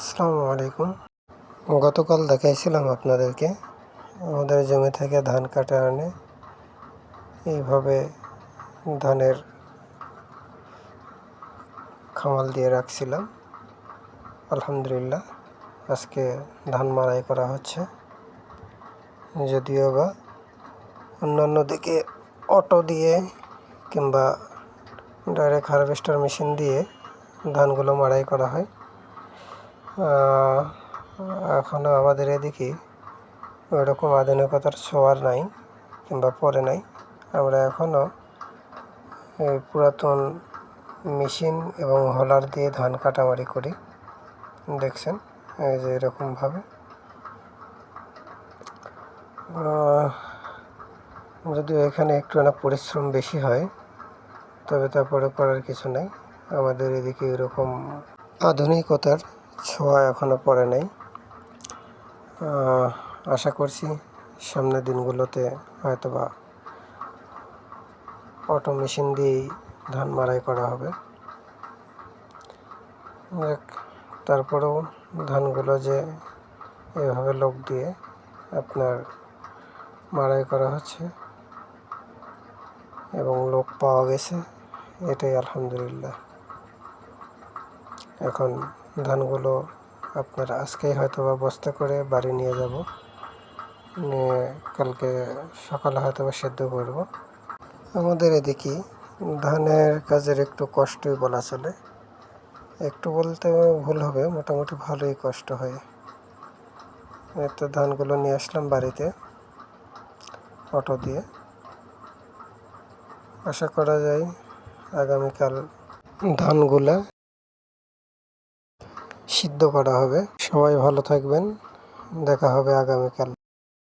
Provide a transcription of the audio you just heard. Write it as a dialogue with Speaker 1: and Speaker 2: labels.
Speaker 1: আসসালামু আলাইকুম। গতকাল দেখাইছিলাম আপনাদেরকে আমাদের জমি থেকে ধান কাটা আনে এইভাবে ধানের খামাল দিয়ে রাখছিলাম। আলহামদুলিল্লাহ আজকে ধান মাড়াই করা হচ্ছে। যদিও বা অন্যান্য দিকে অটো দিয়ে কিংবা ডাইরেক্ট হারভেস্টার মেশিন দিয়ে ধানগুলো মাড়াই করা হয়। এখনও আমাদের এদিকে ওইরকম আধুনিকতার ছোঁয়ার নাই কিংবা পরে নাই। আমরা এখনও পুরাতন মেশিন এবং হলার দিয়ে ধান কাটামারি করি। দেখছেন এই যে এরকমভাবে। যদিও এখানে একটু পরিশ্রম বেশি হয়, তবে তারপরে করার কিছু নাই। আমাদের এদিকে এরকম আধুনিকতার ছোঁয়া এখনও পড়ে নাই। আশা করছি সামনের দিনগুলোতে হয়তোবা অটো মেশিন দিয়েই ধান মাড়াই করা হবে। তারপরেও ধানগুলো যে এভাবে লোক দিয়ে আপনার মাড়াই করা হচ্ছে এবং লোক পাওয়া গেছে, এটাই আলহামদুলিল্লাহ। এখন ধানগুলো আপনার আজকেই হয়তোবা বস্তা করে বাড়ি নিয়ে যাব, নিয়ে কালকে সকালে হয়তোবা সেদ্ধ করব। আমাদের এদিকে ধানের কাজের একটু কষ্টই বলা চলে। একটু বলতে ভুল হবে, মোটামুটি ভালোই কষ্ট হয়। তো ধানগুলো নিয়ে আসলাম বাড়িতে অটো দিয়ে। আশা করা যায় আগামীকাল ধানগুলা সিদ্ধ করা হবে। সবাই ভালো থাকবেন, দেখা হবে আগামীকাল।